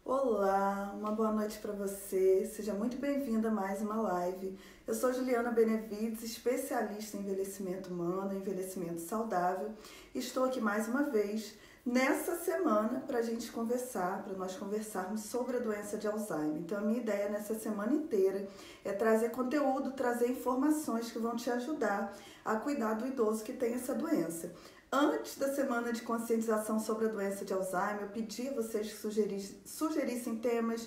Olá, uma boa noite para você. Seja muito bem-vinda a mais uma live. Eu sou Juliana Benevides, especialista em envelhecimento humano, envelhecimento saudável. Estou aqui mais uma vez nessa semana para a gente conversar, para nós conversarmos sobre a doença de Alzheimer. Então, a minha ideia nessa semana inteira é trazer conteúdo, trazer informações que vão te ajudar a cuidar do idoso que tem essa doença. Antes da semana de conscientização sobre a doença de Alzheimer, eu pedi a vocês que sugerissem temas,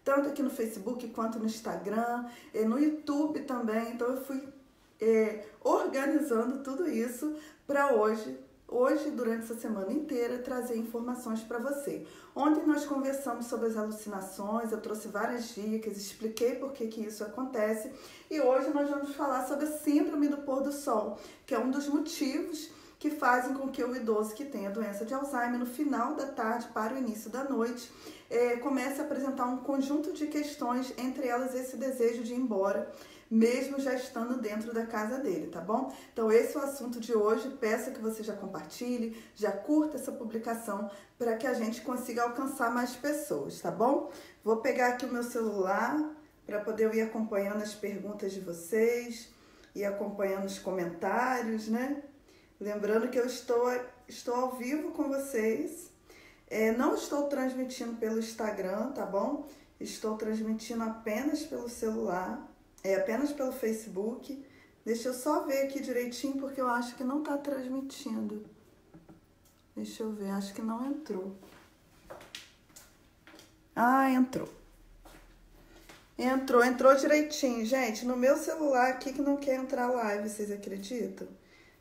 tanto aqui no Facebook quanto no Instagram, no YouTube também. Então eu fui organizando tudo isso para hoje, durante essa semana inteira, trazer informações para você. Ontem nós conversamos sobre as alucinações, eu trouxe várias dicas, expliquei por que isso acontece. E hoje nós vamos falar sobre a síndrome do pôr do sol, que é um dos motivos que fazem com que o idoso que tem a doença de Alzheimer, no final da tarde para o início da noite, comece a apresentar um conjunto de questões, entre elas esse desejo de ir embora, mesmo já estando dentro da casa dele, tá bom? Então esse é o assunto de hoje, peço que você já compartilhe, já curta essa publicação, para que a gente consiga alcançar mais pessoas, tá bom? Vou pegar aqui o meu celular, para poder ir acompanhando as perguntas de vocês, e acompanhando os comentários, né? Lembrando que eu estou ao vivo com vocês, não estou transmitindo pelo Instagram, tá bom? Estou transmitindo apenas pelo celular, apenas pelo Facebook. Deixa eu só ver aqui direitinho, porque eu acho que não está transmitindo. Deixa eu ver, acho que não entrou. Ah, entrou. Entrou direitinho. Gente, no meu celular aqui que não quer entrar live, vocês acreditam?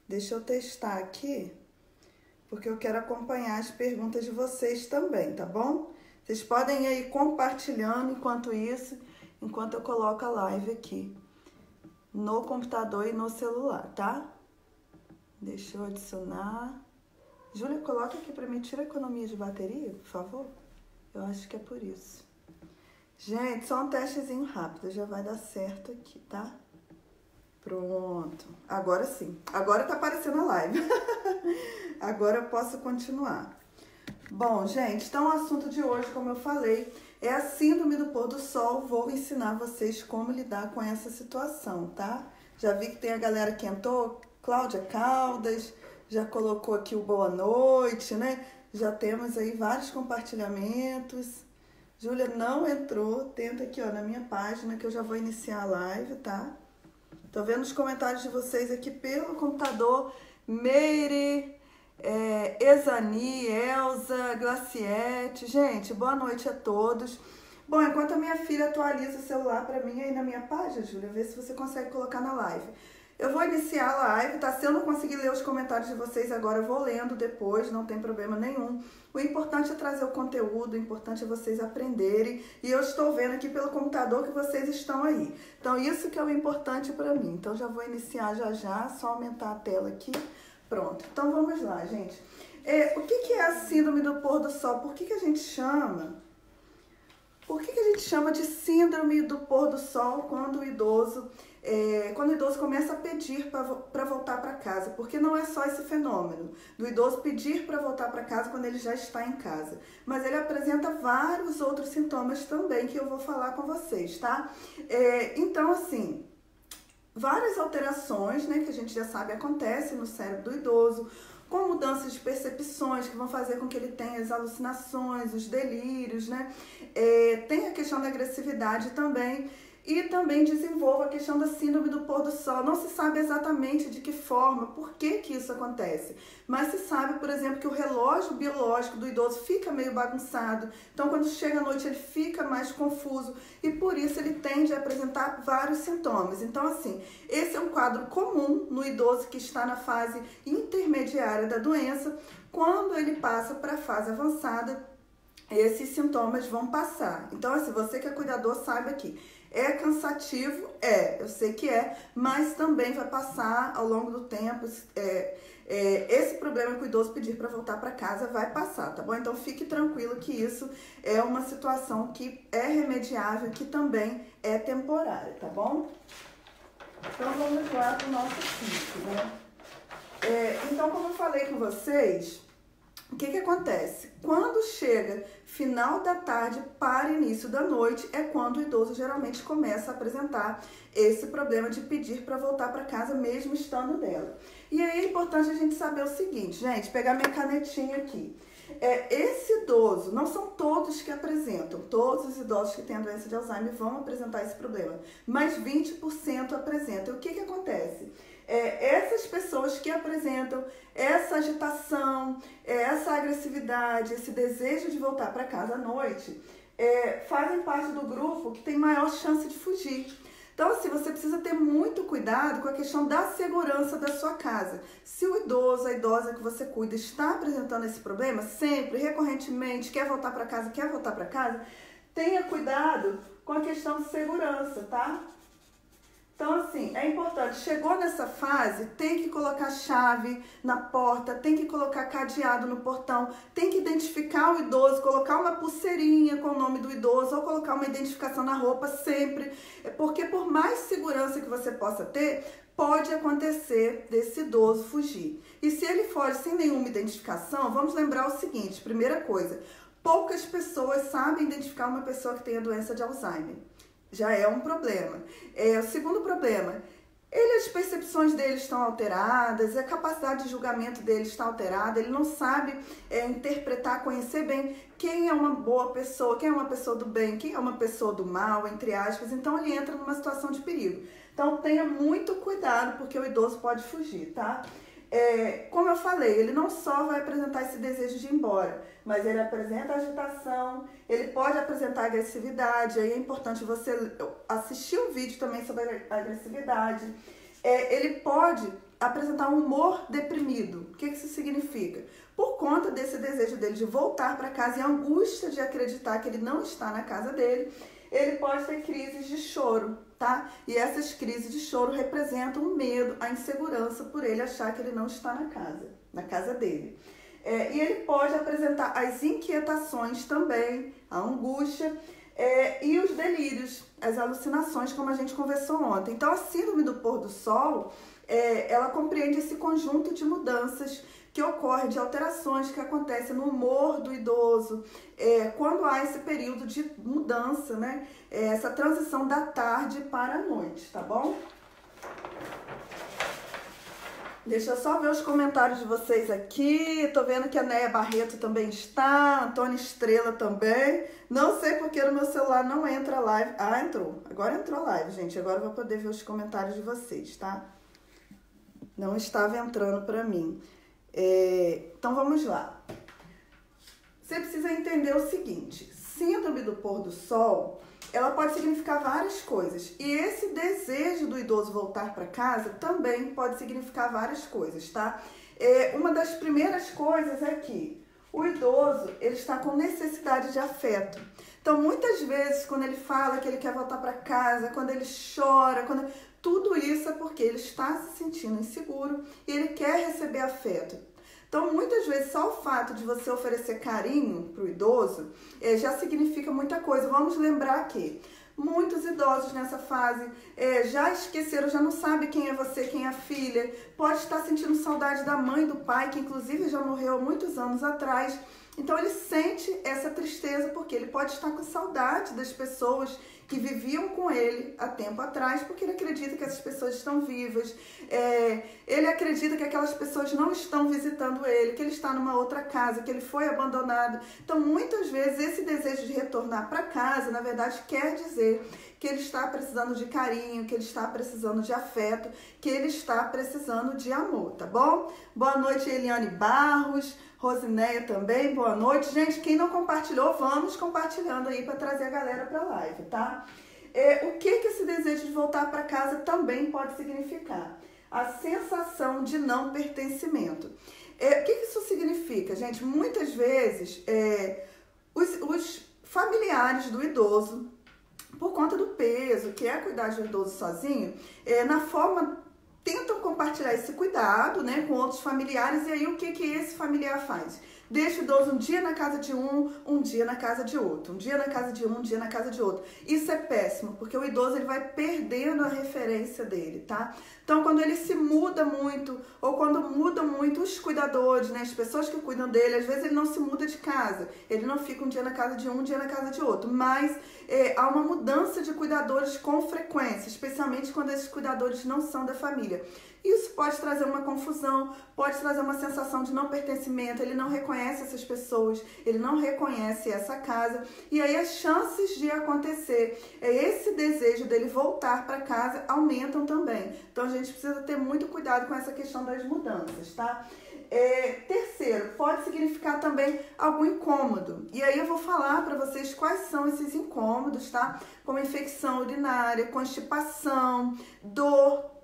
Deixa eu testar aqui, porque eu quero acompanhar as perguntas de vocês também, tá bom? Vocês podem ir aí compartilhando enquanto eu coloco a live aqui no computador e no celular, tá? Deixa eu adicionar. Júlia, coloca aqui para mim, tira a economia de bateria, por favor. Eu acho que é por isso. Gente, só um testezinho rápido, já vai dar certo aqui, tá? Pronto, agora sim, agora tá aparecendo a live, agora eu posso continuar. Bom, gente, então o assunto de hoje, como eu falei, é a síndrome do pôr do sol. Vou ensinar vocês como lidar com essa situação, tá? Já vi que tem a galera que entrou, Cláudia Caldas, já colocou aqui o boa noite, né? Já temos aí vários compartilhamentos. Júlia não entrou, tenta aqui, ó, na minha página que eu já vou iniciar a live, tá? Tô vendo os comentários de vocês aqui pelo computador. Meire, Exani, Elza, Glaciete. Gente, boa noite a todos. Bom, enquanto a minha filha atualiza o celular para mim aí na minha página, Júlia, vê se você consegue colocar na live. Eu vou iniciar a live, tá? Se eu não conseguir ler os comentários de vocês agora, eu vou lendo depois, não tem problema nenhum. O importante é trazer o conteúdo, o importante é vocês aprenderem. E eu estou vendo aqui pelo computador que vocês estão aí. Então, isso que é o importante para mim. Então, já vou iniciar já, só aumentar a tela aqui. Pronto. Então, vamos lá, gente. O que é a síndrome do pôr do sol? Por que a gente chama? Por que a gente chama de síndrome do pôr do sol quando o idoso começa a pedir para voltar para casa? Porque não é só esse fenômeno do idoso pedir para voltar para casa quando ele já está em casa, mas ele apresenta vários outros sintomas também que eu vou falar com vocês, tá? Então, assim, várias alterações, né, que a gente já sabe acontecem no cérebro do idoso, com mudanças de percepções que vão fazer com que ele tenha as alucinações, os delírios, né? Tem a questão da agressividade também, e também desenvolva a questão da síndrome do pôr do sol. Não se sabe exatamente de que forma, por que isso acontece, mas se sabe, por exemplo, que o relógio biológico do idoso fica meio bagunçado, então quando chega à noite ele fica mais confuso e por isso ele tende a apresentar vários sintomas. Então, assim, esse é um quadro comum no idoso que está na fase intermediária da doença. Quando ele passa para a fase avançada, esses sintomas vão passar. Então, assim, você que é cuidador, saiba que é cansativo, eu sei que mas também vai passar ao longo do tempo. Esse problema que o idoso pedir para voltar para casa vai passar, tá bom? Então fique tranquilo que isso é uma situação que é remediável, que também é temporária, tá bom? Então vamos lá para o nosso ciclo, né? Então, como eu falei com vocês, O que acontece? Quando chega final da tarde para início da noite, é quando o idoso geralmente começa a apresentar esse problema de pedir para voltar para casa mesmo estando dela. E aí é importante a gente saber o seguinte, gente, pegar minha canetinha aqui. Esse idoso, não são todos que apresentam, todos os idosos que têm a doença de Alzheimer vão apresentar esse problema, mas 20% apresentam. E o que acontece? Essas pessoas que apresentam essa agitação, essa agressividade, esse desejo de voltar para casa à noite, fazem parte do grupo que tem maior chance de fugir. Então, assim, você precisa ter muito cuidado com a questão da segurança da sua casa. Se o idoso, a idosa que você cuida está apresentando esse problema, sempre, recorrentemente, quer voltar para casa, tenha cuidado com a questão de segurança, tá? Então, assim, é importante, chegou nessa fase, tem que colocar chave na porta, tem que colocar cadeado no portão, tem que identificar o idoso, colocar uma pulseirinha com o nome do idoso ou colocar uma identificação na roupa sempre, porque por mais segurança que você possa ter, pode acontecer desse idoso fugir. E se ele foge sem nenhuma identificação, vamos lembrar o seguinte, primeira coisa, poucas pessoas sabem identificar uma pessoa que tem a doença de Alzheimer. Já é um problema. O segundo problema, as percepções dele estão alteradas, a capacidade de julgamento dele está alterada, ele não sabe interpretar, conhecer bem quem é uma boa pessoa, quem é uma pessoa do bem, quem é uma pessoa do mal, entre aspas, então ele entra numa situação de perigo. Então tenha muito cuidado, porque o idoso pode fugir, tá? Como eu falei, ele não só vai apresentar esse desejo de ir embora, mas ele apresenta agitação, ele pode apresentar agressividade, aí é importante você assistir um vídeo também sobre a agressividade. Ele pode apresentar um humor deprimido. O que isso significa? Por conta desse desejo dele de voltar para casa e a angústia de acreditar que ele não está na casa dele, ele pode ter crises de choro, tá? E essas crises de choro representam o medo, a insegurança por ele achar que ele não está na casa dele. E ele pode apresentar as inquietações também, a angústia e os delírios, as alucinações, como a gente conversou ontem. Então, a síndrome do pôr do sol, ela compreende esse conjunto de mudanças que ocorre, de alterações que acontecem no humor do idoso, quando há esse período de mudança, né? Essa transição da tarde para a noite, tá bom? Deixa eu só ver os comentários de vocês aqui. Tô vendo que a Néia Barreto também está, Antônio Estrela também. Não sei porque no meu celular não entra a live. Ah, entrou. Agora entrou a live, gente. Agora eu vou poder ver os comentários de vocês, tá? Não estava entrando para mim. Então vamos lá. Você precisa entender o seguinte: síndrome do pôr do sol, ela pode significar várias coisas. E esse desejo do idoso voltar para casa também pode significar várias coisas, tá? Uma das primeiras coisas é que o idoso, ele está com necessidade de afeto. Então, muitas vezes, quando ele fala que ele quer voltar para casa, quando ele chora, tudo isso é porque ele está se sentindo inseguro e ele quer receber afeto. Então, muitas vezes, só o fato de você oferecer carinho para o idoso já significa muita coisa. Vamos lembrar que muitos idosos nessa fase já esqueceram, já não sabem quem é você, quem é a filha. Pode estar sentindo saudade da mãe, do pai, que inclusive já morreu há muitos anos atrás. Então, ele sente essa tristeza porque ele pode estar com saudade das pessoas que viviam com ele há tempo atrás, porque ele acredita que essas pessoas estão vivas, ele acredita que aquelas pessoas não estão visitando ele, que ele está numa outra casa, que ele foi abandonado. Então, muitas vezes, esse desejo de retornar para casa, na verdade, quer dizer que ele está precisando de carinho, que ele está precisando de afeto, que ele está precisando de amor, tá bom? Boa noite, Eliane Barros. Rosineia também, boa noite. Gente, quem não compartilhou, vamos compartilhando aí para trazer a galera para a live, tá? O que esse desejo de voltar para casa também pode significar? A sensação de não pertencimento. O que isso significa, gente? Muitas vezes, os familiares do idoso, por conta do peso, que é cuidar de um idoso sozinho, tentam compartilhar esse cuidado, né, com outros familiares, e aí o que esse familiar faz? deixa o idoso um dia na casa de um dia na casa de outro. Um dia na casa de um dia na casa de outro. Isso é péssimo, porque o idoso ele vai perdendo a referência dele, tá? Então, quando ele se muda muito, ou quando mudam muito os cuidadores, né, as pessoas que cuidam dele, às vezes ele não se muda de casa, ele não fica um dia na casa de um dia na casa de outro, mas há uma mudança de cuidadores com frequência, especialmente quando esses cuidadores não são da família. Isso pode trazer uma confusão, pode trazer uma sensação de não pertencimento, ele não reconhece essas pessoas, ele não reconhece essa casa, e aí as chances de acontecer, esse desejo dele voltar para casa aumentam também. Então a gente precisa ter muito cuidado com essa questão das mudanças, tá? Terceiro, pode significar também algum incômodo. E aí eu vou falar para vocês quais são esses incômodos, tá? Como infecção urinária, constipação, dor.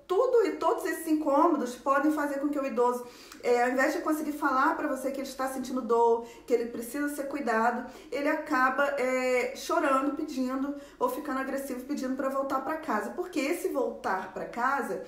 Todos esses incômodos podem fazer com que o idoso, ao invés de conseguir falar para você que ele está sentindo dor, que ele precisa ser cuidado, ele acaba chorando, pedindo, ou ficando agressivo, pedindo para voltar para casa. Porque esse voltar para casa,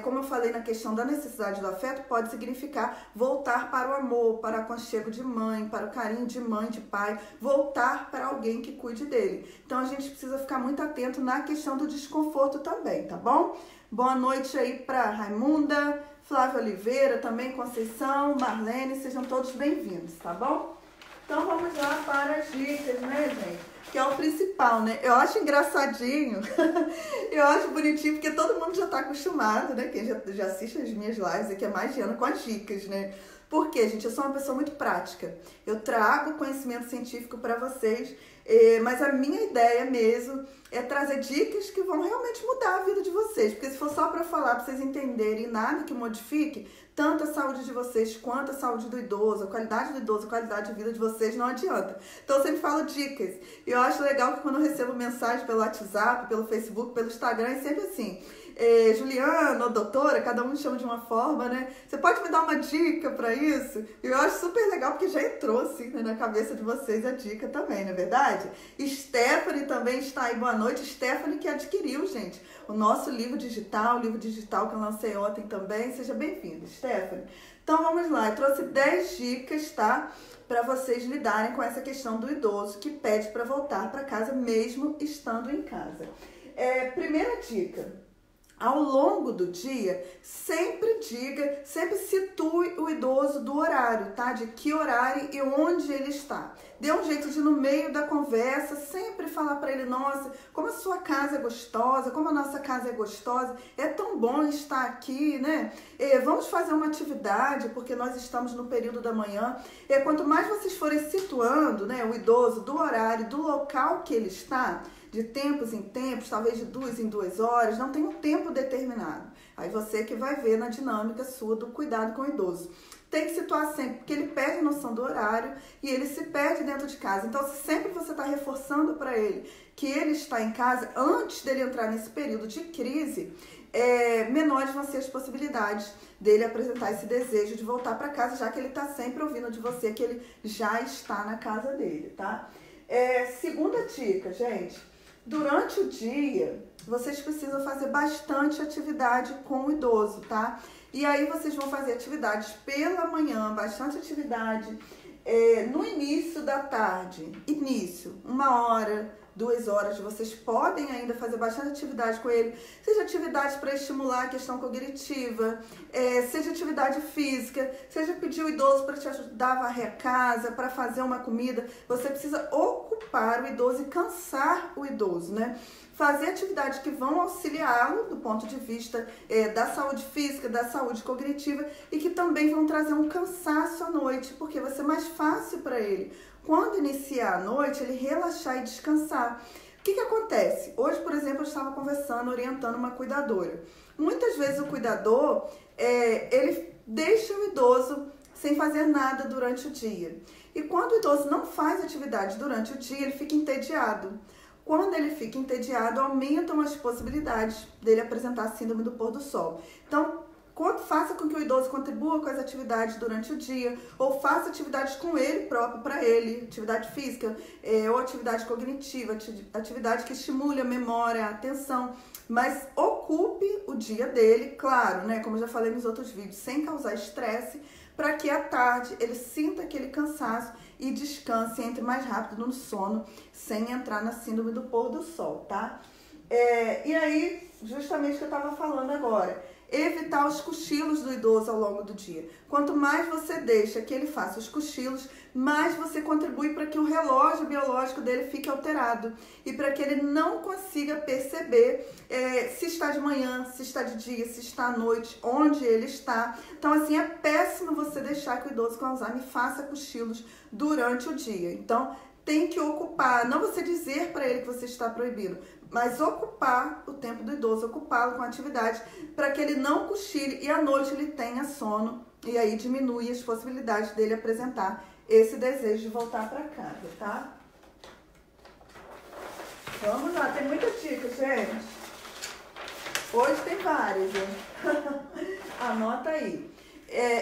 como eu falei na questão da necessidade do afeto, pode significar voltar para o amor, para o aconchego de mãe, para o carinho de mãe, de pai, voltar para alguém que cuide dele. Então a gente precisa ficar muito atento na questão do desconforto também, tá bom? Boa noite aí para Raimunda, Flávia Oliveira, também Conceição, Marlene, sejam todos bem-vindos, tá bom? Então vamos lá para as dicas, né, gente? Que é o principal, né? Eu acho engraçadinho, eu acho bonitinho, porque todo mundo já tá acostumado, né? Quem já assiste as minhas lives aqui há mais de ano com as dicas, né? Porque, gente, eu sou uma pessoa muito prática. Eu trago conhecimento científico para vocês, mas a minha ideia mesmo é trazer dicas que vão realmente mudar a vida de vocês. Porque se for só para falar, para vocês entenderem nada que modifique, tanto a saúde de vocês quanto a saúde do idoso, a qualidade do idoso, a qualidade de vida de vocês, não adianta. Então eu sempre falo dicas. E eu acho legal que quando eu recebo mensagem pelo WhatsApp, pelo Facebook, pelo Instagram, é sempre assim... Juliana ou doutora, cada um chama de uma forma, né? Você pode me dar uma dica para isso? Eu acho super legal porque já entrou assim, né, na cabeça de vocês a dica também, não é verdade? Stephanie também está aí, boa noite. Stephanie que adquiriu, gente, o nosso livro digital que eu lancei ontem também. Seja bem-vinda, Stephanie. Então vamos lá, eu trouxe 10 dicas, tá? Para vocês lidarem com essa questão do idoso que pede para voltar para casa mesmo estando em casa. Primeira dica. Ao longo do dia, sempre situe o idoso do horário, tá? De que horário e onde ele está. Dê um jeito de, no meio da conversa, sempre falar para ele, nossa, como a sua casa é gostosa, como a nossa casa é gostosa, é tão bom estar aqui, né? Vamos fazer uma atividade, porque nós estamos no período da manhã. Quanto mais vocês forem situando, né, o idoso do horário, do local que ele está, de tempos em tempos, talvez de 2 em 2 horas, não tem um tempo determinado. Aí você que vai ver na dinâmica sua do cuidado com o idoso. Tem que situar sempre, porque ele perde a noção do horário e ele se perde dentro de casa. Então, se sempre você está reforçando para ele que ele está em casa, antes dele entrar nesse período de crise, menores vão ser as possibilidades dele apresentar esse desejo de voltar para casa, já que ele está sempre ouvindo de você que ele já está na casa dele, tá? Segunda dica, gente. Durante o dia, vocês precisam fazer bastante atividade com o idoso, tá? E aí vocês vão fazer atividades pela manhã, bastante atividade no início da tarde. 1 hora, 2 horas, vocês podem ainda fazer bastante atividade com ele, seja atividade para estimular a questão cognitiva, seja atividade física, seja pedir o idoso para te ajudar a varrer a casa, para fazer uma comida. Você precisa ocupar o idoso e cansar o idoso, né? Fazer atividades que vão auxiliá-lo do ponto de vista da saúde física, da saúde cognitiva e que também vão trazer um cansaço à noite, porque vai ser mais fácil para ele, quando iniciar a noite, ele relaxar e descansar. O que acontece? Hoje, por exemplo, eu estava conversando, orientando uma cuidadora. Muitas vezes o cuidador, ele deixa o idoso sem fazer nada durante o dia. E quando o idoso não faz atividade durante o dia, ele fica entediado. Quando ele fica entediado, aumentam as possibilidades dele apresentar a síndrome do pôr do sol. Então, faça com que o idoso contribua com as atividades durante o dia, ou faça atividades com ele próprio, para ele, atividade física, ou atividade cognitiva, atividade que estimule a memória, a atenção, mas ocupe o dia dele, claro, né, como eu já falei nos outros vídeos, sem causar estresse, para que à tarde ele sinta aquele cansaço e descanse, entre mais rápido no sono, sem entrar na síndrome do pôr do sol, tá? E aí, justamente o que eu estava falando agora, evitar os cochilos do idoso ao longo do dia. Quanto mais você deixa que ele faça os cochilos, mais você contribui para que o relógio biológico dele fique alterado e para que ele não consiga perceber se está de manhã, se está de dia, se está à noite, onde ele está. Então, assim, é péssimo você deixar que o idoso com Alzheimer faça cochilos durante o dia. Então, tem que ocupar, não você dizer para ele que você está proibindo, mas ocupar o tempo do idoso, ocupá-lo com atividade para que ele não cochile e à noite ele tenha sono e aí diminui as possibilidades dele apresentar esse desejo de voltar para casa, tá? Vamos lá, tem muita dica, gente. Hoje tem várias, hein? Anota aí.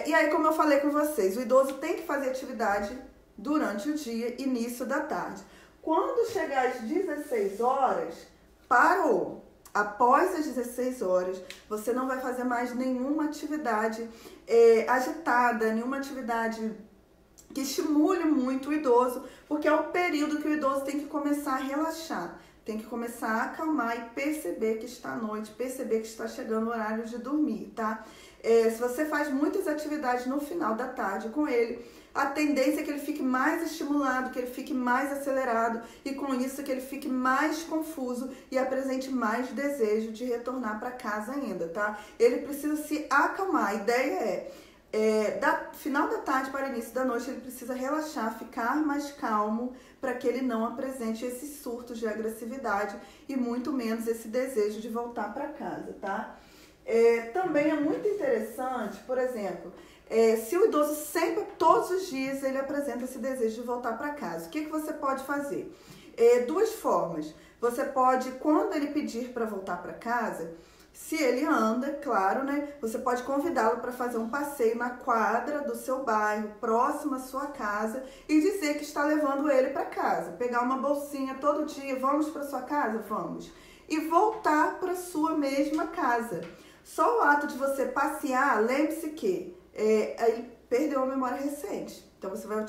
E aí, como eu falei com vocês, o idoso tem que fazer atividade durante o dia, início da tarde. Quando chegar às 16 horas, parou. Após as 16 horas, você não vai fazer mais nenhuma atividade agitada, nenhuma atividade que estimule muito o idoso, porque é o período que o idoso tem que começar a relaxar, tem que começar a acalmar e perceber que está à noite, perceber que está chegando o horário de dormir, tá? Se você faz muitas atividades no final da tarde com ele, a tendência é que ele fique mais estimulado, que ele fique mais acelerado e com isso que ele fique mais confuso e apresente mais desejo de retornar para casa ainda, tá? Ele precisa se acalmar. A ideia final da tarde para início da noite, ele precisa relaxar, ficar mais calmo para que ele não apresente esses surtos de agressividade e muito menos esse desejo de voltar para casa, tá? Também é muito interessante, por exemplo, se o idoso sempre, todos os dias, ele apresenta esse desejo de voltar para casa, o que você pode fazer? Duas formas. Você pode, quando ele pedir para voltar para casa, se ele anda, claro, né? Você pode convidá-lo para fazer um passeio na quadra do seu bairro, próximo à sua casa, e dizer que está levando ele para casa. Pegar uma bolsinha todo dia, vamos para sua casa? Vamos. E voltar para sua mesma casa. Só o ato de você passear, lembre-se que ele perdeu a memória recente. Então, você vai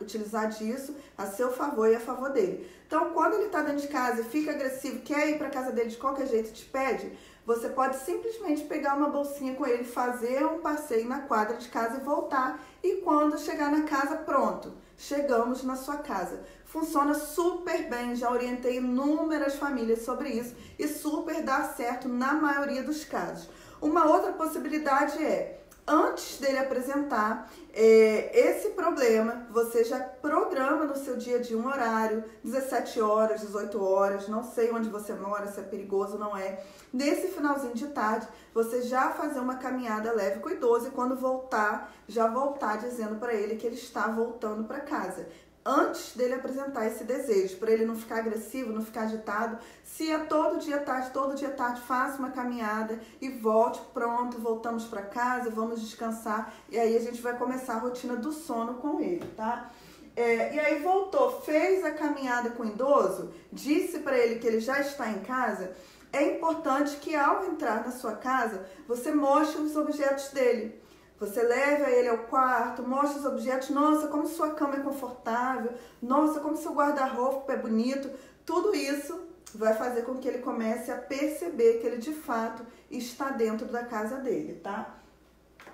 utilizar disso a seu favor e a favor dele. Então, quando ele está dentro de casa e fica agressivo, quer ir para casa dele de qualquer jeito e te pede, você pode simplesmente pegar uma bolsinha com ele, fazer um passeio na quadra de casa e voltar. E quando chegar na casa, pronto, chegamos na sua casa. Funciona super bem, já orientei inúmeras famílias sobre isso e super dá certo na maioria dos casos. Uma outra possibilidade antes dele apresentar esse problema, você já programa no seu dia de um horário, 17 horas, 18 horas, não sei onde você mora, se é perigoso ou não é. Nesse finalzinho de tarde, você já fazer uma caminhada leve com o idoso e quando voltar, já voltar dizendo para ele que ele está voltando para casa. Antes dele apresentar esse desejo, para ele não ficar agressivo, não ficar agitado. Se é todo dia tarde, faça uma caminhada e volte, pronto, voltamos para casa, vamos descansar. E aí a gente vai começar a rotina do sono com ele, tá? E aí voltou, fez a caminhada com o idoso, disse para ele que ele já está em casa. É importante que ao entrar na sua casa, você mostre os objetos dele. Você leva ele ao quarto, mostra os objetos, nossa, como sua cama é confortável, nossa, como seu guarda-roupa é bonito. Tudo isso vai fazer com que ele comece a perceber que ele de fato está dentro da casa dele, tá?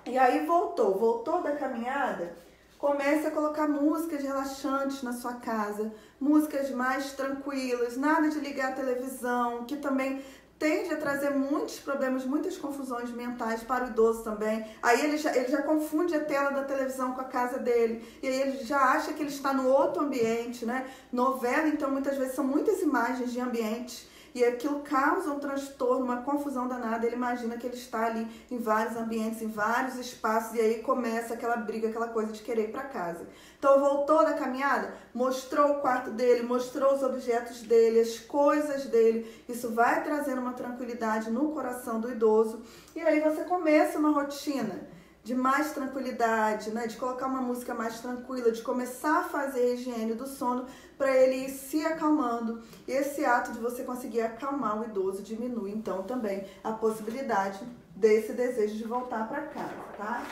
E aí voltou da caminhada, comece a colocar músicas relaxantes na sua casa, músicas mais tranquilas, nada de ligar a televisão, que também tende a trazer muitos problemas, muitas confusões mentais para o idoso também. Aí ele já confunde a tela da televisão com a casa dele. E aí ele já acha que ele está no outro ambiente, né? Novela, então, muitas vezes são muitas imagens de ambientes. E aquilo causa um transtorno, uma confusão danada. Ele imagina que ele está ali em vários ambientes, em vários espaços. E aí começa aquela briga, aquela coisa de querer ir para casa. Então, voltou da caminhada, mostrou o quarto dele, mostrou os objetos dele, as coisas dele. Isso vai trazendo uma tranquilidade no coração do idoso. E aí você começa uma rotina de mais tranquilidade, né? De colocar uma música mais tranquila, de começar a fazer a higiene do sono para ele ir se acalmando. E esse ato de você conseguir acalmar o idoso diminui, então, também a possibilidade desse desejo de voltar para casa, tá?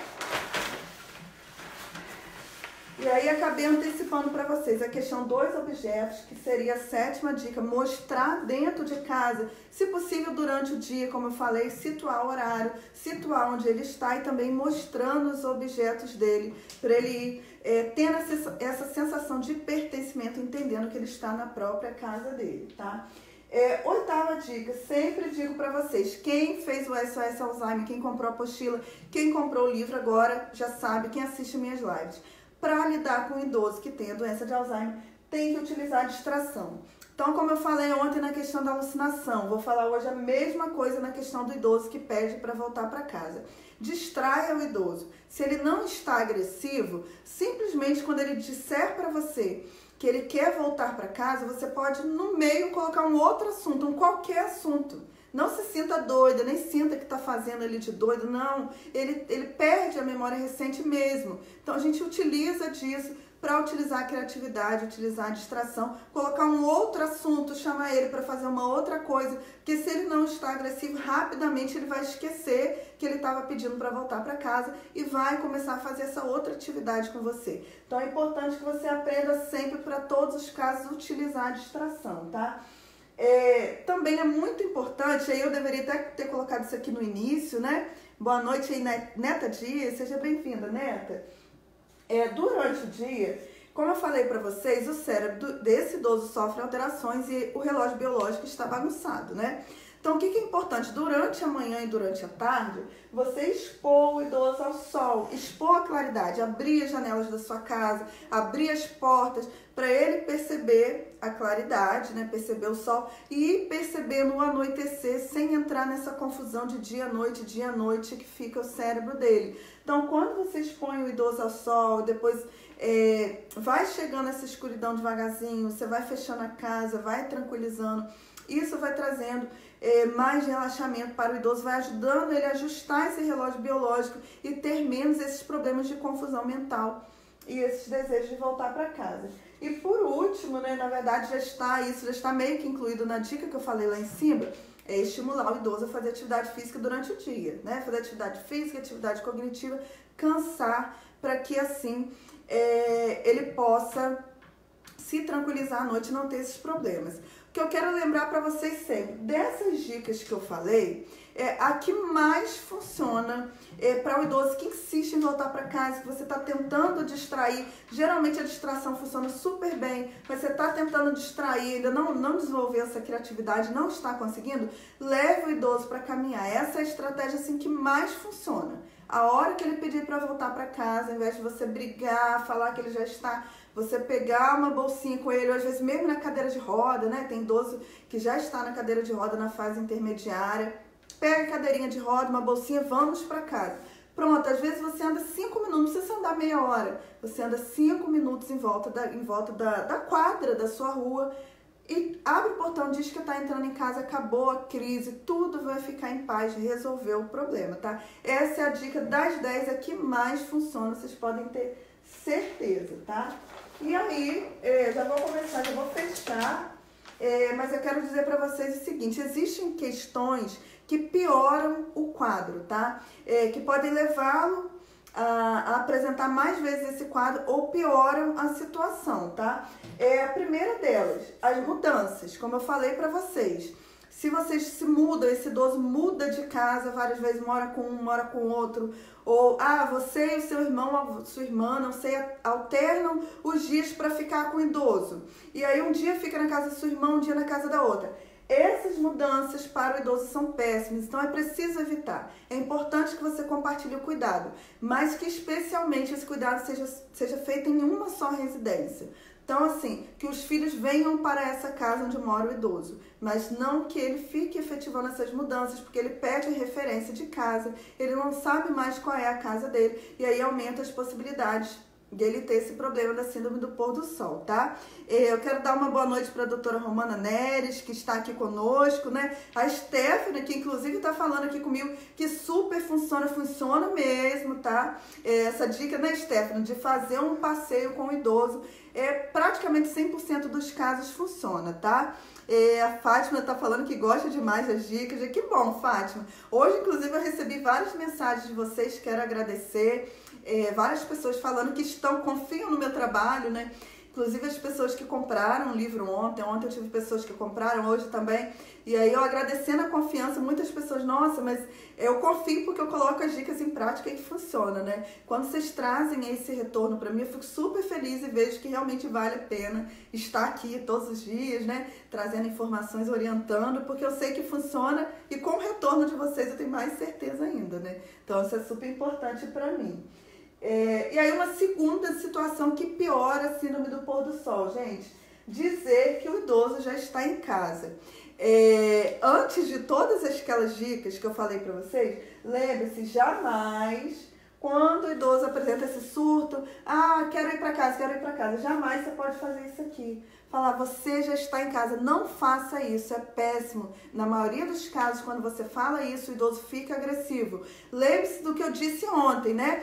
E aí acabei antecipando para vocês a questão dos objetos, que seria a 7ª dica, mostrar dentro de casa, se possível durante o dia, como eu falei, situar o horário, situar onde ele está e também mostrando os objetos dele, para ele ir tendo essa sensação de pertencimento, entendendo que ele está na própria casa dele, tá? 8ª dica, sempre digo para vocês, quem fez o SOS Alzheimer, quem comprou a apostila, quem comprou o livro agora, já sabe, quem assiste minhas lives. Para lidar com o idoso que tem a doença de Alzheimer, tem que utilizar a distração. Então, como eu falei ontem na questão da alucinação, vou falar hoje a mesma coisa na questão do idoso que pede para voltar para casa. Distraia o idoso. Se ele não está agressivo, simplesmente quando ele disser para você que ele quer voltar para casa, você pode no meio colocar um outro assunto, um qualquer assunto. Não se sinta doida, nem sinta que está fazendo ele de doido, não. Ele perde a memória recente mesmo. Então a gente utiliza disso para utilizar a criatividade, utilizar a distração, colocar um outro assunto, chamar ele para fazer uma outra coisa, porque se ele não está agressivo, rapidamente ele vai esquecer que ele estava pedindo para voltar para casa e vai começar a fazer essa outra atividade com você. Então é importante que você aprenda sempre, para todos os casos, utilizar a distração, tá? Também é muito importante, aí eu deveria até ter colocado isso aqui no início, né? Boa noite aí, Neta Dias, seja bem-vinda, Neta. Durante o dia, como eu falei para vocês, o cérebro desse idoso sofre alterações e o relógio biológico está bagunçado, né? Então, o que é importante? Durante a manhã e durante a tarde, você expor o idoso ao sol, expor a claridade, abrir as janelas da sua casa, abrir as portas, para ele perceber a claridade, né? Perceber o sol e ir percebendo o anoitecer sem entrar nessa confusão de dia à noite que fica o cérebro dele. Então, quando você expõe o idoso ao sol, depois vai chegando essa escuridão devagarzinho, você vai fechando a casa, vai tranquilizando, isso vai trazendo mais relaxamento para o idoso, vai ajudando ele a ajustar esse relógio biológico e ter menos esses problemas de confusão mental e esses desejos de voltar para casa. E por último, né, na verdade isso já está meio que incluído na dica que eu falei lá em cima, é estimular o idoso a fazer atividade física durante o dia, né? Fazer atividade física, atividade cognitiva, cansar, para que assim ele possa se tranquilizar à noite e não ter esses problemas. O que eu quero lembrar para vocês sempre, dessas dicas que eu falei, a que mais funciona para o idoso que insiste em voltar para casa, que você está tentando distrair. Geralmente a distração funciona super bem, mas você está tentando distrair, ainda não desenvolveu essa criatividade, não está conseguindo, leve o idoso para caminhar. Essa é a estratégia assim, que mais funciona. A hora que ele pedir para voltar para casa, ao invés de você brigar, falar que ele já está, você pegar uma bolsinha com ele, ou às vezes mesmo na cadeira de roda, né? Tem idoso que já está na cadeira de roda na fase intermediária. Pega a cadeirinha de roda, uma bolsinha, vamos para casa. Pronto, às vezes você anda 5 minutos, não precisa andar meia hora. Você anda 5 minutos em volta da quadra da sua rua e abre o portão, diz que está entrando em casa, acabou a crise, tudo vai ficar em paz, resolveu o problema, tá? Essa é a dica das 10, a que mais funciona, vocês podem ter certeza, tá? E aí, já vou começar, já vou fechar, mas eu quero dizer para vocês o seguinte, existem questões que pioram o quadro, tá? Que podem levá-lo a apresentar mais vezes esse quadro ou pioram a situação, tá? A primeira delas, as mudanças, como eu falei para vocês. Se vocês se mudam, esse idoso muda de casa várias vezes, mora com um, mora com outro, ou você e o seu irmão, sua irmã, não sei, alternam os dias para ficar com o idoso. E aí um dia fica na casa da sua irmã, um dia na casa da outra. Essas mudanças para o idoso são péssimas, então é preciso evitar. É importante que você compartilhe o cuidado, mas que especialmente esse cuidado seja feito em uma só residência. Então, assim, que os filhos venham para essa casa onde mora o idoso, mas não que ele fique efetivando essas mudanças, porque ele perde a referência de casa, ele não sabe mais qual é a casa dele, e aí aumenta as possibilidades dele ter esse problema da síndrome do pôr do sol, tá? Eu quero dar uma boa noite para a doutora Romana Neres, que está aqui conosco, né? A Stephanie, que inclusive está falando aqui comigo, que super funciona mesmo, tá? Essa dica, né, Stephanie, de fazer um passeio com o idoso, praticamente 100% dos casos funciona, tá? A Fátima está falando que gosta demais das dicas. Que bom, Fátima. Hoje, inclusive, eu recebi várias mensagens de vocês, quero agradecer. várias pessoas falando que confiam no meu trabalho, né? Inclusive as pessoas que compraram o livro ontem eu tive pessoas que compraram, hoje também, e aí eu agradecendo a confiança, muitas pessoas, nossa, mas eu confio porque eu coloco as dicas em prática e que funciona, né? Quando vocês trazem esse retorno para mim, eu fico super feliz e vejo que realmente vale a pena estar aqui todos os dias, né? Trazendo informações, orientando, porque eu sei que funciona e com o retorno de vocês eu tenho mais certeza ainda, né? Então isso é super importante para mim. E aí uma segunda situação que piora a síndrome do pôr do sol, gente, dizer que o idoso já está em casa. Antes de todas aquelas dicas que eu falei para vocês, lembre-se, jamais, quando o idoso apresenta esse surto, quero ir para casa, jamais você pode fazer isso aqui. Falar, você já está em casa, não faça isso, é péssimo. Na maioria dos casos, quando você fala isso, o idoso fica agressivo. Lembre-se do que eu disse ontem, né?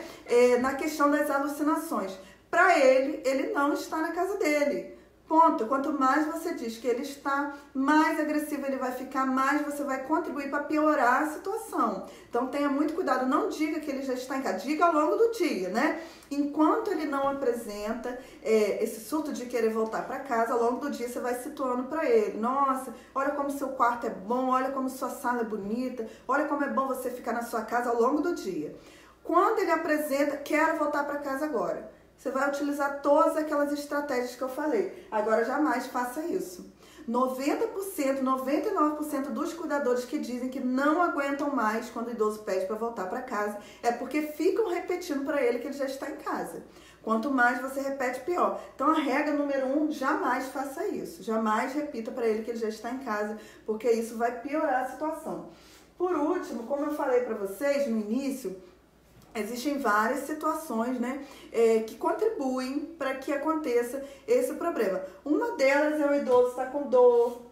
Na questão das alucinações. Para ele não está na casa dele. Ponto. Quanto mais você diz que ele está, mais agressivo ele vai ficar, mais você vai contribuir para piorar a situação. Então tenha muito cuidado, não diga que ele já está em casa, diga ao longo do dia, né? Enquanto ele não apresenta esse surto de querer voltar para casa, ao longo do dia você vai situando para ele. Nossa, olha como seu quarto é bom, olha como sua sala é bonita, olha como é bom você ficar na sua casa ao longo do dia. Quando ele apresenta, quero voltar para casa agora. Você vai utilizar todas aquelas estratégias que eu falei. Agora, jamais faça isso. 90%, 99% dos cuidadores que dizem que não aguentam mais quando o idoso pede para voltar para casa é porque ficam repetindo para ele que ele já está em casa. Quanto mais você repete, pior. Então, a regra número 1, jamais faça isso. Jamais repita para ele que ele já está em casa, porque isso vai piorar a situação. Por último, como eu falei para vocês no início, existem várias situações, né, que contribuem para que aconteça esse problema. Uma delas é o idoso estar com dor,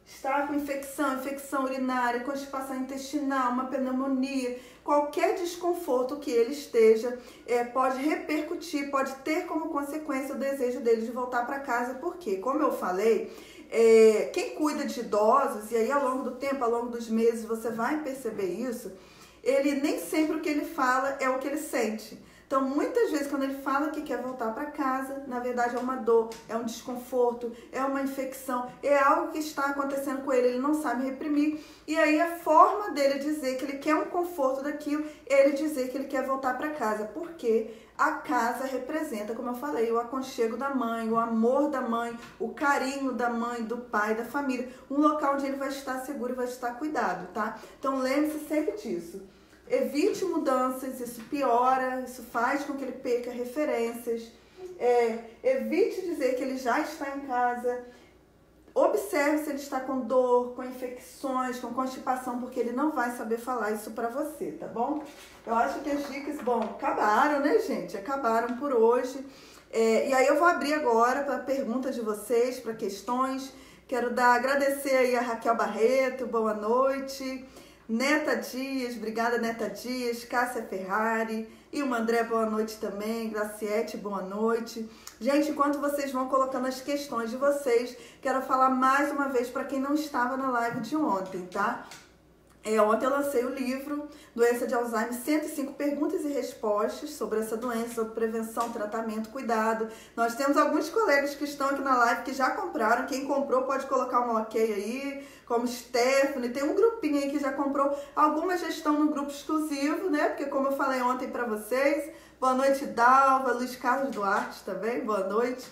estar com infecção urinária, constipação intestinal, uma pneumonia, qualquer desconforto que ele esteja, pode repercutir, pode ter como consequência o desejo dele de voltar para casa, porque, como eu falei, quem cuida de idosos, e aí ao longo do tempo, ao longo dos meses, você vai perceber isso, ele nem sempre o que ele fala é o que ele sente. Então, muitas vezes, quando ele fala que quer voltar para casa, na verdade é uma dor, é um desconforto, é uma infecção, é algo que está acontecendo com ele, ele não sabe reprimir. E aí a forma dele dizer que ele quer um conforto daquilo, ele dizer que ele quer voltar para casa. Porque a casa representa, como eu falei, o aconchego da mãe, o amor da mãe, o carinho da mãe, do pai, da família. Um local onde ele vai estar seguro e vai estar cuidado, tá? Então, lembre-se sempre disso. Evite mudanças, isso piora, isso faz com que ele perca referências. Evite dizer que ele já está em casa. Observe se ele está com dor, com infecções, com constipação, porque ele não vai saber falar isso pra você, tá bom? Eu acho que as dicas, acabaram, né, gente? Acabaram por hoje. E aí eu vou abrir agora para perguntas de vocês, para questões. Quero agradecer aí a Raquel Barreto, boa noite. Neta Dias, obrigada Neta Dias, Cássia Ferrari, e o André, boa noite também, Graciete, boa noite. Gente, enquanto vocês vão colocando as questões de vocês, quero falar mais uma vez para quem não estava na live de ontem, tá? Ontem eu lancei o livro Doença de Alzheimer, 105 perguntas e respostas sobre essa doença, sobre prevenção, tratamento, cuidado. Nós temos alguns colegas que estão aqui na live que já compraram. Quem comprou pode colocar um ok aí, como Stephanie. Tem um grupinho aí que já comprou. Algumas já estão no grupo exclusivo, né? Porque como eu falei ontem para vocês, boa noite Dalva, Luiz Carlos Duarte também, boa noite.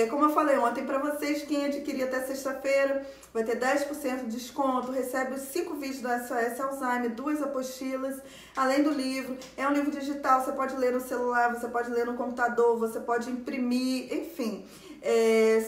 Como eu falei ontem para vocês, quem adquirir até sexta-feira vai ter 10% de desconto, recebe os 5 vídeos do SOS Alzheimer, 2 apostilas, além do livro. É um livro digital, você pode ler no celular, você pode ler no computador, você pode imprimir, enfim,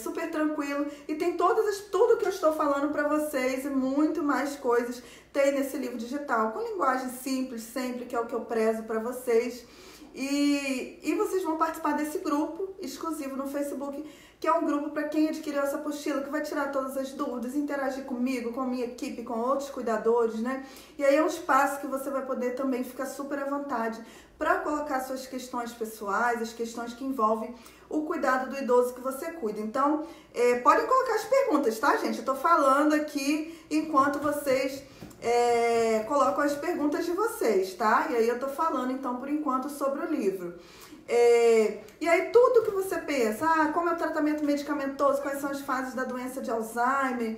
super tranquilo. E tem tudo que eu estou falando para vocês e muito mais coisas tem nesse livro digital, com linguagem simples, sempre, que é o que eu prezo para vocês. E vocês vão participar desse grupo exclusivo no Facebook, que é um grupo para quem adquiriu essa apostila, que vai tirar todas as dúvidas, interagir comigo, com a minha equipe, com outros cuidadores, né? E aí é um espaço que você vai poder também ficar super à vontade para colocar suas questões pessoais, as questões que envolvem o cuidado do idoso que você cuida. Então, podem colocar as perguntas, tá, gente? Eu tô falando aqui enquanto vocês colocam as perguntas de vocês, tá? E aí eu tô falando, então, por enquanto, sobre o livro. E aí tudo que você pensa, como é o tratamento medicamentoso, quais são as fases da doença de Alzheimer,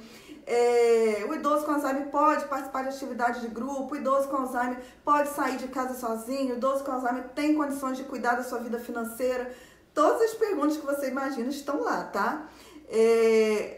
o idoso com Alzheimer pode participar de atividade de grupo, o idoso com Alzheimer pode sair de casa sozinho, o idoso com Alzheimer tem condições de cuidar da sua vida financeira. Todas as perguntas que você imagina estão lá, tá?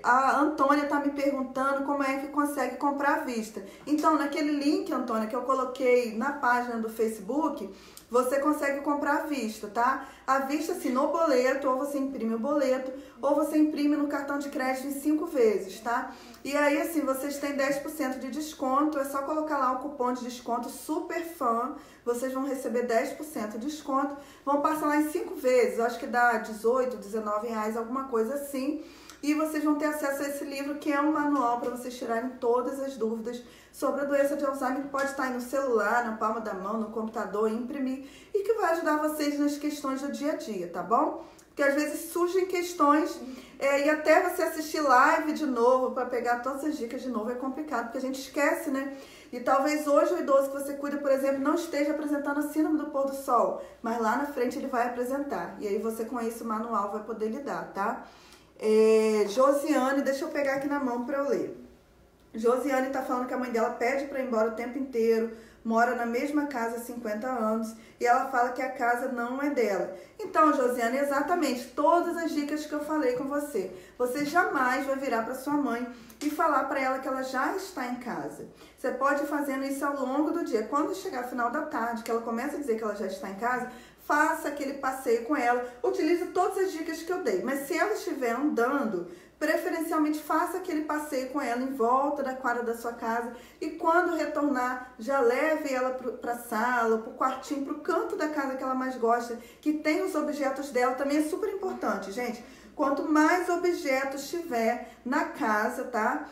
A Antônia tá me perguntando como é que consegue comprar à vista. Então, naquele link, Antônia, que eu coloquei na página do Facebook, você consegue comprar à vista, tá? À vista, assim, no boleto, ou você imprime o boleto, ou você imprime no cartão de crédito em 5 vezes, tá? E aí, assim, vocês têm 10% de desconto, é só colocar lá o cupom de desconto SUPERFAN, vocês vão receber 10% de desconto, vão parcelar em 5 vezes, acho que dá 18, 19 reais, alguma coisa assim. E vocês vão ter acesso a esse livro, que é um manual para vocês tirarem todas as dúvidas sobre a doença de Alzheimer, que pode estar aí no celular, na palma da mão, no computador, imprimir, e que vai ajudar vocês nas questões do dia a dia, tá bom? Porque às vezes surgem questões e até você assistir live de novo para pegar todas as dicas de novo é complicado, porque a gente esquece, né? E talvez hoje o idoso que você cuida, por exemplo, não esteja apresentando a síndrome do pôr do sol, mas lá na frente ele vai apresentar. E aí você com esse manual vai poder lidar, tá? Josiane, deixa eu pegar aqui na mão para eu ler. Josiane tá falando que a mãe dela pede para ir embora o tempo inteiro, mora na mesma casa há 50 anos e ela fala que a casa não é dela. Então, Josiane, exatamente todas as dicas que eu falei com você. Você jamais vai virar para sua mãe e falar para ela que ela já está em casa. Você pode ir fazendo isso ao longo do dia. Quando chegar ao final da tarde, que ela começa a dizer que ela já está em casa, faça aquele passeio com ela, utilize todas as dicas que eu dei. Mas se ela estiver andando, preferencialmente faça aquele passeio com ela em volta da quadra da sua casa e quando retornar, já leve ela para a sala, para o quartinho, para o canto da casa que ela mais gosta, que tem os objetos dela, também é super importante, gente. Quanto mais objetos tiver na casa, tá?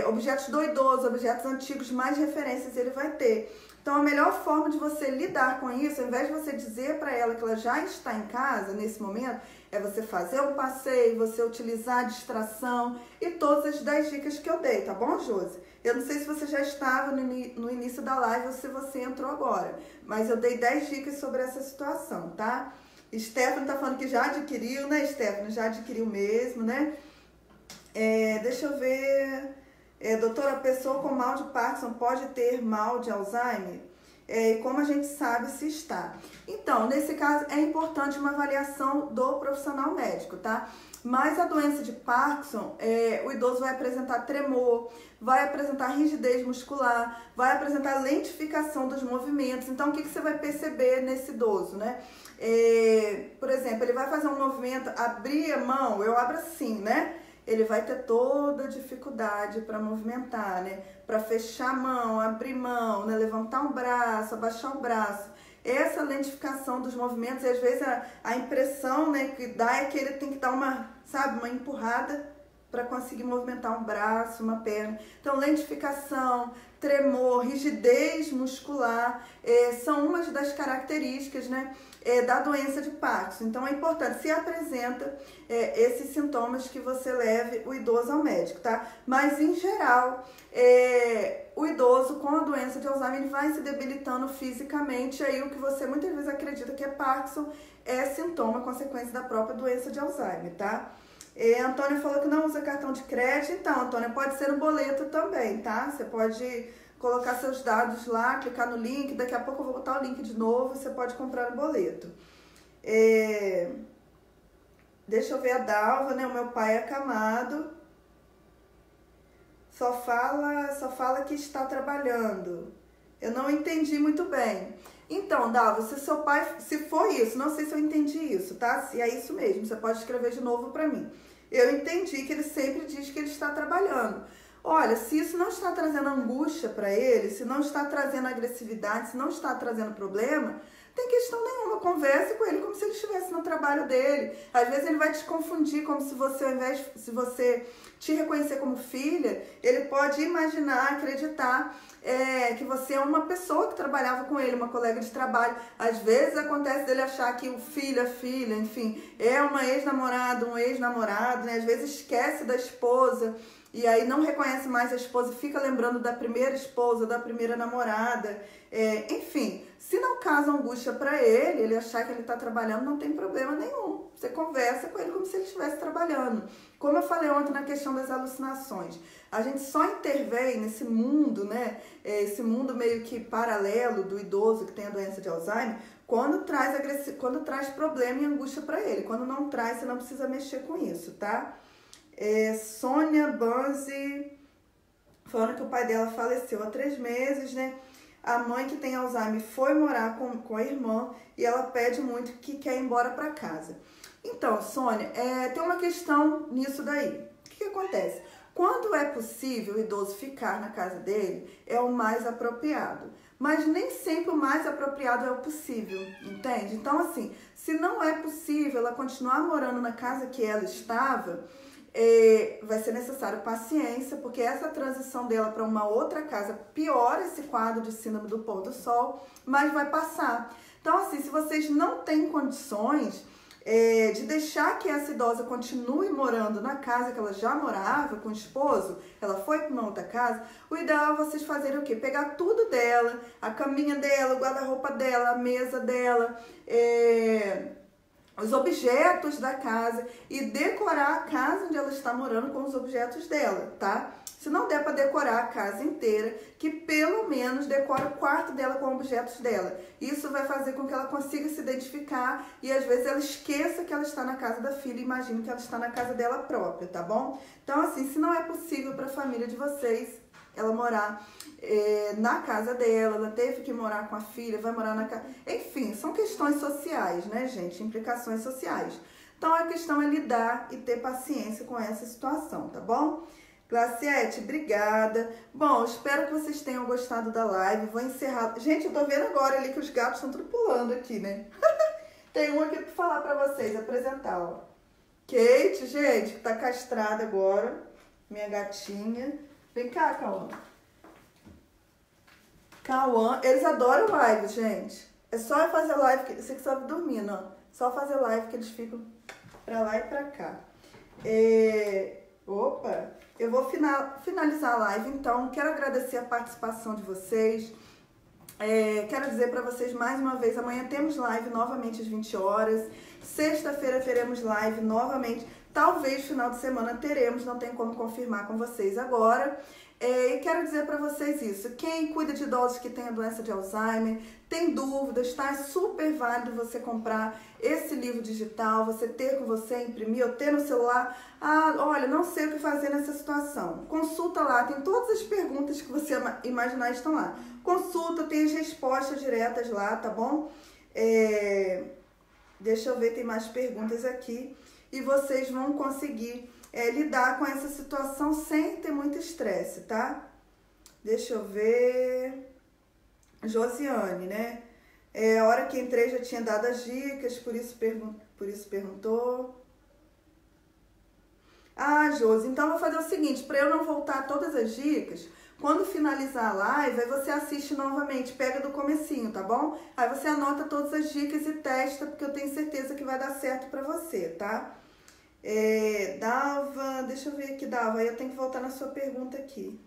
Objetos do idoso, objetos antigos, mais referências ele vai ter. Então, a melhor forma de você lidar com isso, ao invés de você dizer para ela que ela já está em casa nesse momento, é você fazer um passeio, você utilizar a distração e todas as 10 dicas que eu dei, tá bom, Josi? Eu não sei se você já estava no início da live ou se você entrou agora, mas eu dei 10 dicas sobre essa situação, tá? Stephanie tá falando que já adquiriu, né, Stephanie? Já adquiriu mesmo, né? Deixa eu ver... doutora, a pessoa com mal de Parkinson pode ter mal de Alzheimer? E como a gente sabe se está? Então, nesse caso, é importante uma avaliação do profissional médico, tá? Mas a doença de Parkinson, o idoso vai apresentar tremor, vai apresentar rigidez muscular, vai apresentar lentificação dos movimentos. Então, o que você vai perceber nesse idoso, né? Por exemplo, ele vai fazer um movimento, abrir a mão, eu abro assim, né? Ele vai ter toda dificuldade para movimentar, né? Para fechar a mão, abrir mão, né? Levantar um braço, abaixar o braço. Essa lentificação dos movimentos, e às vezes a impressão, né, que dá é que ele tem que dar uma, sabe, uma empurrada para conseguir movimentar um braço, uma perna. Então, lentificação, tremor, rigidez muscular são umas das características, né, da doença de Parkinson. Então, é importante, se apresenta esses sintomas, que você leve o idoso ao médico, tá? Mas, em geral, o idoso com a doença de Alzheimer ele vai se debilitando fisicamente, aí o que você muitas vezes acredita que é Parkinson é sintoma, consequência da própria doença de Alzheimer, tá? A Antônia falou que não usa cartão de crédito. Então, Antônia, pode ser no boleto também, tá? Você pode colocar seus dados lá, clicar no link, daqui a pouco eu vou botar o link de novo, você pode comprar no boleto. Deixa eu ver a Dalva, né? O meu pai é acamado. Só fala que está trabalhando. Eu não entendi muito bem. Então, Dalva, se seu pai, se for isso, não sei se eu entendi isso, tá? Se é isso mesmo, você pode escrever de novo para mim. Eu entendi que ele sempre diz que ele está trabalhando. Olha, se isso não está trazendo angústia para ele, se não está trazendo agressividade, se não está trazendo problema, tem questão nenhuma, converse com ele como se ele estivesse no trabalho dele. Às vezes ele vai te confundir, como se você, ao invés se você te reconhecer como filha, ele pode imaginar, acreditar que você é uma pessoa que trabalhava com ele, uma colega de trabalho. Às vezes acontece dele achar que o filho, a filha, enfim, é uma ex-namorada, um ex-namorado, né? Às vezes esquece da esposa e aí não reconhece mais a esposa, fica lembrando da primeira esposa, da primeira namorada. Enfim, se não causa angústia para ele achar que ele está trabalhando, não tem problema nenhum. Você conversa com ele como se ele estivesse trabalhando. Como eu falei ontem na questão das alucinações, a gente só intervém nesse mundo, né? Esse mundo meio que paralelo do idoso que tem a doença de Alzheimer, quando traz problema e angústia para ele. Quando não traz, você não precisa mexer com isso, tá? Sônia Banzi falando que o pai dela faleceu há 3 meses, né? A mãe que tem Alzheimer foi morar com a irmã e ela pede muito que quer ir embora para casa. Então, Sônia, tem uma questão nisso daí. O que acontece? Quando é possível o idoso ficar na casa dele, é o mais apropriado. Mas nem sempre o mais apropriado é o possível, entende? Então, assim, se não é possível ela continuar morando na casa que ela estava, vai ser necessário paciência, porque essa transição dela para uma outra casa piora esse quadro de síndrome do pôr do sol, mas vai passar. Então, assim, se vocês não têm condições de deixar que essa idosa continue morando na casa que ela já morava com o esposo, ela foi para uma outra casa, o ideal é vocês fazerem o quê? Pegar tudo dela, a caminha dela, o guarda-roupa dela, a mesa dela, os objetos da casa e decorar a casa onde ela está morando com os objetos dela, tá? Se não der para decorar a casa inteira, que pelo menos decore o quarto dela com objetos dela. Isso vai fazer com que ela consiga se identificar e às vezes ela esqueça que ela está na casa da filha e imagine que ela está na casa dela própria, tá bom? Então, assim, se não é possível para a família de vocês ela morar na casa dela, ela teve que morar com a filha, vai morar na casa... Enfim, são questões sociais, né, gente? Implicações sociais. Então, a questão é lidar e ter paciência com essa situação, tá bom? Glaciete, obrigada. Bom, espero que vocês tenham gostado da live. Vou encerrar... Gente, eu tô vendo agora ali que os gatos estão tudo pulando aqui, né? Tem um aqui pra falar pra vocês, apresentar, ó. Kate, gente, que tá castrada agora. Minha gatinha. Vem cá, Cauã. Cauã, eles adoram live, gente. É só fazer live, que você que sabe dormindo, ó. Só fazer live que eles ficam pra lá e pra cá. Opa, eu vou finalizar a live, então. Quero agradecer a participação de vocês. Quero dizer pra vocês mais uma vez, amanhã temos live novamente às 20 horas. Sexta-feira teremos live novamente. Talvez final de semana teremos, não tem como confirmar com vocês agora. E quero dizer para vocês isso, quem cuida de idosos que têm a doença de Alzheimer, tem dúvidas, tá? É super válido você comprar esse livro digital, você ter com você, imprimir ou ter no celular. Ah, olha, não sei o que fazer nessa situação. Consulta lá, tem todas as perguntas que você imaginar estão lá. Consulta, tem as respostas diretas lá, tá bom? Deixa eu ver, tem mais perguntas aqui. E vocês vão conseguir lidar com essa situação sem ter muito estresse, tá? Deixa eu ver... Josiane, né? A hora que entrei já tinha dado as dicas, por isso perguntou. Ah, Josi, então eu vou fazer o seguinte, para eu não voltar a todas as dicas, quando finalizar a live, aí você assiste novamente, pega do comecinho, tá bom? Aí você anota todas as dicas e testa, porque eu tenho certeza que vai dar certo para você, tá? Dalva, deixa eu ver aqui, Dalva, aí eu tenho que voltar na sua pergunta aqui.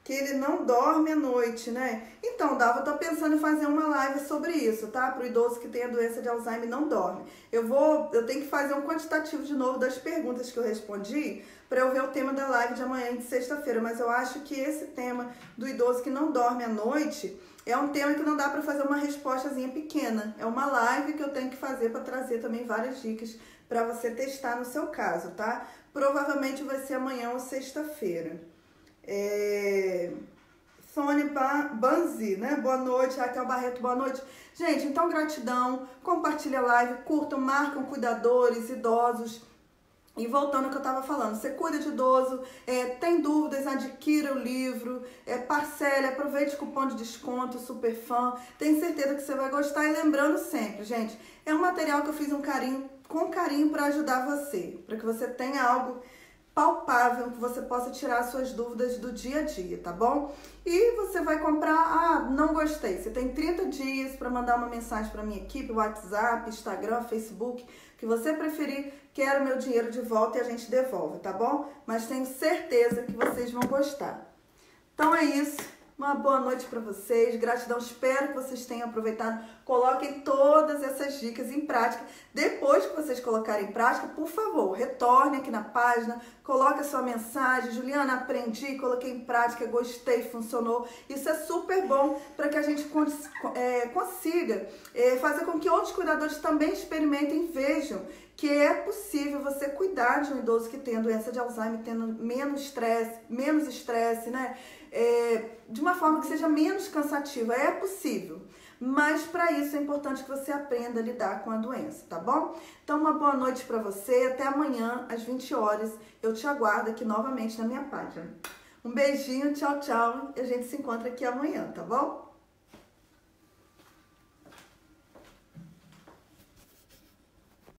Que ele não dorme à noite, né? Então, Dalva, eu tô pensando em fazer uma live sobre isso, tá? Pro idoso que tem a doença de Alzheimer e não dorme. Eu tenho que fazer um quantitativo de novo das perguntas que eu respondi para eu ver o tema da live de amanhã e de sexta-feira, mas eu acho que esse tema do idoso que não dorme à noite é um tema que não dá para fazer uma respostazinha pequena. É uma live que eu tenho que fazer para trazer também várias dicas para você testar no seu caso, tá? Provavelmente vai ser amanhã ou sexta-feira. Sônia Banzi, né? Boa noite. Raquel Barreto, boa noite. Gente, então gratidão. Compartilha a live, curtam, marcam cuidadores, idosos. E voltando ao que eu estava falando, você cuida de idoso, tem dúvidas, adquira o livro, parcele, aproveite o cupom de desconto, super fã. Tenho certeza que você vai gostar. E lembrando sempre, gente, é um material que eu fiz com carinho para ajudar você, para que você tenha algo palpável, que você possa tirar suas dúvidas do dia a dia, tá bom? E você vai comprar, não gostei. Você tem 30 dias para mandar uma mensagem para minha equipe, WhatsApp, Instagram, Facebook, que você preferir, quero meu dinheiro de volta e a gente devolve, tá bom? Mas tenho certeza que vocês vão gostar. Então é isso. Uma boa noite para vocês, gratidão, espero que vocês tenham aproveitado. Coloquem todas essas dicas em prática. Depois que vocês colocarem em prática, por favor, retorne aqui na página, coloque a sua mensagem. Juliana, aprendi, coloquei em prática, gostei, funcionou. Isso é super bom para que a gente consiga fazer com que outros cuidadores também experimentem e vejam que é possível você cuidar de um idoso que tem a doença de Alzheimer, tendo menos estresse, né? De uma forma que seja menos cansativa. É possível, mas para isso é importante que você aprenda a lidar com a doença, tá bom? Então uma boa noite para você, até amanhã às 20 horas, eu te aguardo aqui novamente na minha página. Um beijinho, tchau, tchau, e a gente se encontra aqui amanhã, tá bom?